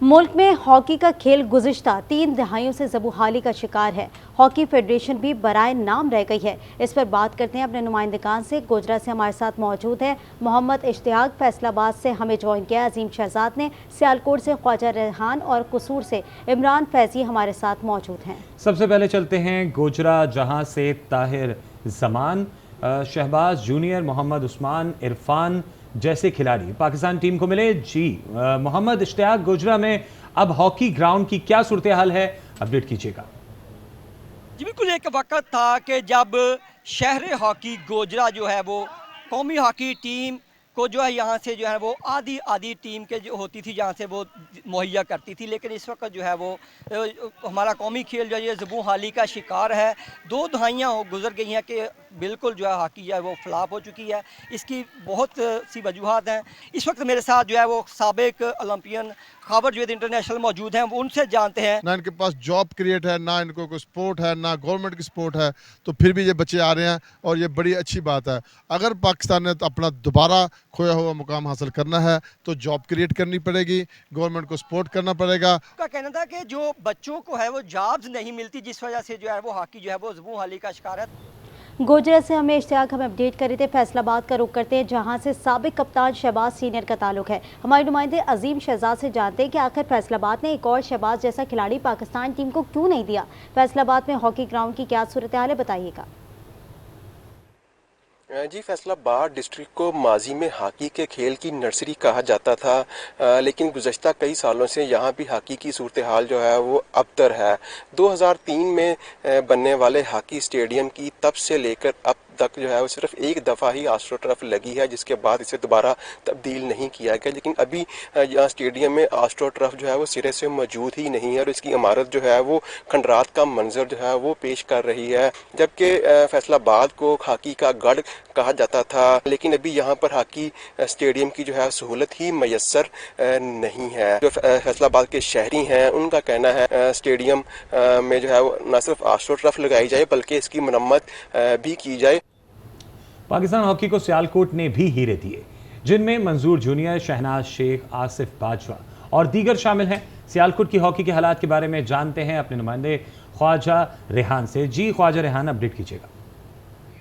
मुल्क में हॉकी का खेल गुज़िश्ता 3 दहाइयों से ज़बूहाली का शिकार है। हॉकी फेडरेशन भी बराए नाम रह गई है। इस पर बात करते हैं अपने नुमाइंदगान से। गोजरा से हमारे साथ मौजूद है मोहम्मद इश्तियाक, फैसलाबाद से हमें ज्वाइन किया अजीम शहजाद ने, सियालकोट से ख्वाजा रेहान और कसूर से इमरान फैजी हमारे साथ मौजूद हैं। सबसे पहले चलते हैं गोजरा, जहां से ताहिर जमान, शहबाज जूनियर, मोहम्मद उस्मान, इरफान जैसे खिलाड़ी पाकिस्तान टीम को मिले। जी मोहम्मद इश्तियाक, गोजरा में अब हॉकी ग्राउंड की क्या सूरत हाल है, अपडेट कीजिएगा। जी बिल्कुल, एक वक्त था कि जब शहर हॉकी गोजरा जो है वो कौमी हॉकी टीम को जो है यहाँ से जो है वो आधी आधी टीम के जो होती थी जहाँ से वो मुहैया करती थी, लेकिन इस वक्त जो है वो हमारा कौमी खेल जो है ज़बू हाली का शिकार है। 2 दहाइयाँ गुजर गई हैं कि बिल्कुल जो है हॉकी जो है वो फ्लॉप हो चुकी है। इसकी बहुत सी वजूहत हैं। इस वक्त मेरे साथ जो है वो साबिक ओलंपियन खबर जो इंटरनेशनल मौजूद हैं, वो उनसे जानते हैं। ना इनके पास जॉब क्रिएट है, ना इनको कोई स्पोर्ट है, ना गवर्नमेंट की स्पोर्ट है, तो फिर भी ये बच्चे आ रहे हैं और ये बड़ी अच्छी बात है। अगर पाकिस्तान ने तो अपना दोबारा खोया हुआ मुकाम हासिल करना है तो जॉब क्रिएट करनी पड़ेगी, गवर्नमेंट को सपोर्ट करना पड़ेगा। उसका कहना था कि जो बच्चों को है वो जॉब्स नहीं मिलती, जिस वजह से जो है वो हॉकी जो है वो ज़बू हाली का शिकार है। गोजरा से हमें इश्तियाक हम अपडेट कर रहे थे। फैसलाबाद का रुख करते हैं, जहां से साबिक कप्तान शहबाज सीनियर का ताल्लुक है। हमारे नुमाइंदे अजीम शहजाद से जानते हैं कि आखिर फैसलाबाद ने एक और शहबाज जैसा खिलाड़ी पाकिस्तान टीम को क्यों नहीं दिया। फैसलाबाद में हॉकी ग्राउंड की क्या सूरत हाल है, बताइएगा। जी, फैसलाबाद डिस्ट्रिक्ट को माजी में हॉकी के खेल की नर्सरी कहा जाता था, लेकिन गुज़श्ता कई सालों से यहाँ भी हॉकी की सूरत हाल जो है वो अबतर है। 2003 में बनने वाले हॉकी स्टेडियम की तब से लेकर अब तक जो है वो सिर्फ एक दफ़ा ही आस्ट्रो टर्फ लगी है, जिसके बाद इसे दोबारा तब्दील नहीं किया गया। लेकिन अभी यहाँ स्टेडियम में आस्ट्रो टर्फ जो है वो सिरे से मौजूद ही नहीं है और इसकी इमारत जो है वो खंडरात का मंजर जो है वो पेश कर रही है। जबकि फैसलाबाद को हॉकी का गढ़ कहा जाता था, लेकिन अभी यहाँ पर हॉकी स्टेडियम की जो है सहूलत ही मैसर नहीं है। जो फैसलाबाद के शहरी हैं उनका कहना है स्टेडियम में जो है वो न सिर्फ आस्ट्रो टर्फ लगाई जाए बल्कि इसकी मरम्मत भी की जाए। पाकिस्तान हॉकी को सियालकोट ने भी हीरे दिए, जिनमें मंजूर जूनियर, शहनाज शेख, आसिफ बाजवा और दीगर शामिल हैं। सियालकोट की हॉकी के हालात के बारे में जानते हैं अपने नुमाइंदे ख्वाजा रेहान से। जी ख्वाजा रेहान, अपडेट कीजिएगा।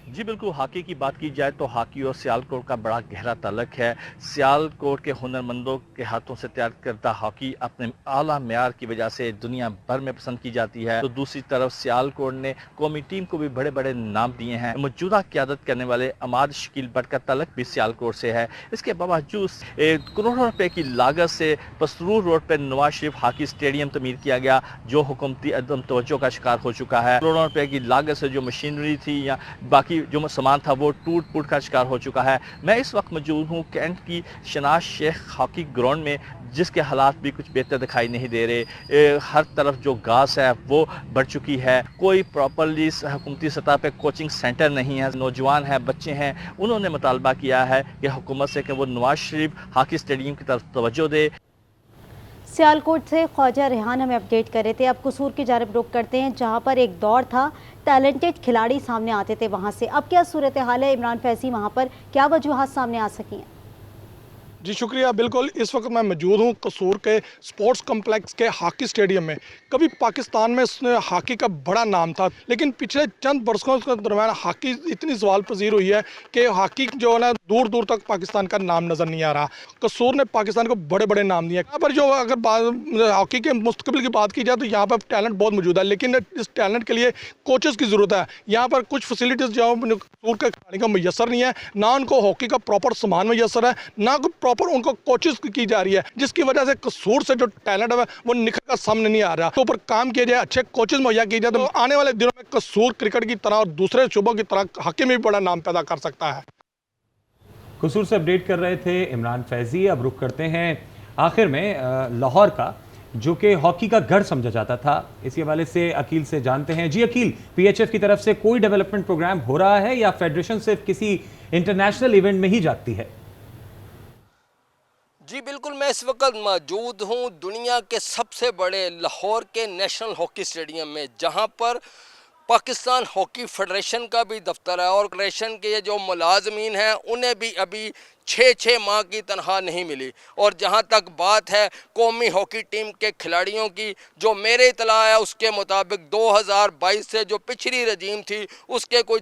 जी बिल्कुल, हॉकी की बात की जाए तो हॉकी और सियालकोट का बड़ा गहरा ताल्लुक है। सियालकोट के हुनरमंदों के हाथों से तैयार करदा हॉकी अपने आला म्यार की वजह से दुनिया भर में पसंद की जाती है। तो दूसरी तरफ सियालकोट ने कौमी टीम को भी बड़े बड़े नाम दिए हैं। मौजूदा क़यादत करने वाले अमाद शकील भट्ट का ताल्लुक भी सियालकोट से है। इसके बावजूद करोड़ों रुपए की लागत से पसरूर रोड पर नवाज शरीफ हॉकी स्टेडियम तमीर किया गया, जो हुकूमती अदम तवज्जो का शिकार हो चुका है। करोड़ों रुपए की लागत से जो मशीनरी थी या बाकी जो सामान था वो टूट फूट का शिकार हो चुका है। मैं इस वक्त मौजूद हूँ कैंट की शहनाज शेख हॉकी ग्राउंड में, जिसके हालात भी कुछ बेहतर दिखाई नहीं दे रहे। हर तरफ जो घास है वो बढ़ चुकी है। कोई प्रॉपरली हुकूमती सतह पे कोचिंग सेंटर नहीं है। नौजवान हैं, बच्चे हैं, उन्होंने मुतालबा किया है कि हुकूमत से कि वो नवाज शरीफ हॉकी स्टेडियम की तरफ तवज्जो दे। सियालकोट से ख्वाजा रेहान हमें अपडेट कर रहे थे। अब कसूर की जानब रुख करते हैं, जहां पर एक दौर था, टैलेंटेड खिलाड़ी सामने आते थे वहां से। अब क्या सूरत हाल है, इमरान फैजी, वहां पर क्या वजूहात सामने आ सकी हैं? जी शुक्रिया। बिल्कुल, इस वक्त मैं मौजूद हूँ कसूर के स्पोर्ट्स कम्प्लेक्स के हॉकी स्टेडियम में। कभी पाकिस्तान में हॉकी का बड़ा नाम था, लेकिन पिछले चंद बरसों के दरम्यान हॉकी इतनी सवाल पजीर हुई है कि हॉकी जो है ना दूर दूर तक पाकिस्तान का नाम नज़र नहीं आ रहा। कसूर ने पाकिस्तान को बड़े बड़े नाम दिए। यहाँ पर जो अगर हॉकी के मुस्तकबिल की बात की जाए तो यहाँ पर टैलेंट बहुत मौजूद है, लेकिन इस टैलेंट के लिए कोचेज़ की ज़रूरत है। यहाँ पर कुछ फैसिलिटीज़ जो कसूर के खिलाड़ी को मैसर नहीं है, ना उनको हॉकी का प्रॉपर सामान मैसर है, ना प्रॉपर उनको कोचिंग की जा रही है, जिसकी वजह से कसूर से जो टैलेंट है वो निखर कर सामने नहीं आ रहा। तो ऊपर काम किया जाए, अच्छे कोचेज मुहैया किए जाए, तो आने वाले दिनों में कसूर क्रिकेट की तरह और दूसरे शोबों की तरह हॉकी में भी बड़ा नाम पैदा कर सकता है। कसूर से अपडेट कर रहे थे इमरान फैजी। अब रुख करते हैं आखिर में लाहौर का, जो कि हॉकी का गढ़ समझा जाता था। इसी हवाले से अकील से जानते हैं। जी अकील, पीएचएफ की तरफ से कोई डेवलपमेंट प्रोग्राम हो रहा है या फेडरेशन सिर्फ किसी इंटरनेशनल इवेंट में ही जाती है? जी बिल्कुल, मैं इस वक्त मौजूद हूँ दुनिया के सबसे बड़े लाहौर के नेशनल हॉकी स्टेडियम में, जहाँ पर पाकिस्तान हॉकी फेडरेशन का भी दफ्तर है और फेडरेशन के जो मुलाजमीन हैं उन्हें भी अभी 6 माह की तनख्वाह नहीं मिली। और जहां तक बात है कौमी हॉकी टीम के खिलाड़ियों की, जो मेरे इतला है उसके मुताबिक 2022 से जो पिछली रजीम थी उसके कोई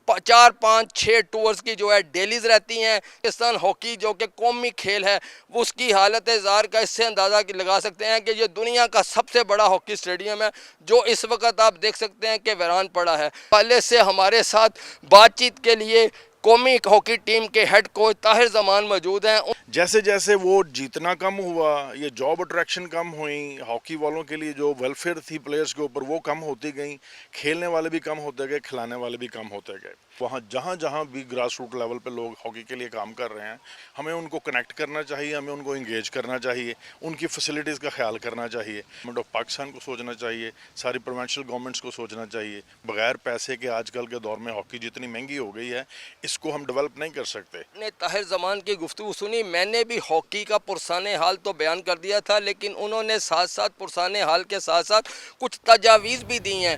4-5-6 टूर्स की जो है डेलीज रहती हैं। पाकिस्तान हॉकी जो कि कौमी खेल है वो उसकी हालत ज़ार का इससे अंदाज़ा लगा सकते हैं कि ये दुनिया का सबसे बड़ा हॉकी स्टेडियम है जो इस वक्त आप देख सकते हैं कि वीरान पड़ा है। पहले से हमारे साथ बातचीत के लिए कौमी हॉकी टीम के हेड कोच ताहिर जमान मौजूद हैं। जैसे जैसे वो जीतना कम हुआ, ये जॉब अट्रैक्शन कम हुई, हॉकी वालों के लिए जो वेलफेयर थी प्लेयर्स के ऊपर वो कम होती गई, खेलने वाले भी कम होते गए, खिलाने वाले भी कम होते गए। वहाँ जहाँ जहाँ भी ग्रास रूट लेवल पे लोग हॉकी के लिए काम कर रहे हैं, हमें उनको कनेक्ट करना चाहिए, हमें उनको इंगेज करना चाहिए, उनकी फैसिलिटीज़ का ख्याल करना चाहिए। गवर्नमेंट ऑफ पाकिस्तान को सोचना चाहिए, सारी प्रोविंशियल गवर्नमेंट्स को सोचना चाहिए। बगैर पैसे के आजकल के दौर में हॉकी जितनी महंगी हो गई है, इसको हम डेवलप नहीं कर सकते। ने ताहिर जमान की गुफ्तगू सुनी, मैंने भी हॉकी का पुरसाने हाल तो बयान कर दिया था, लेकिन उन्होंने साथ साथ पुरसाने हाल के साथ साथ कुछ तजावीज़ भी दी हैं।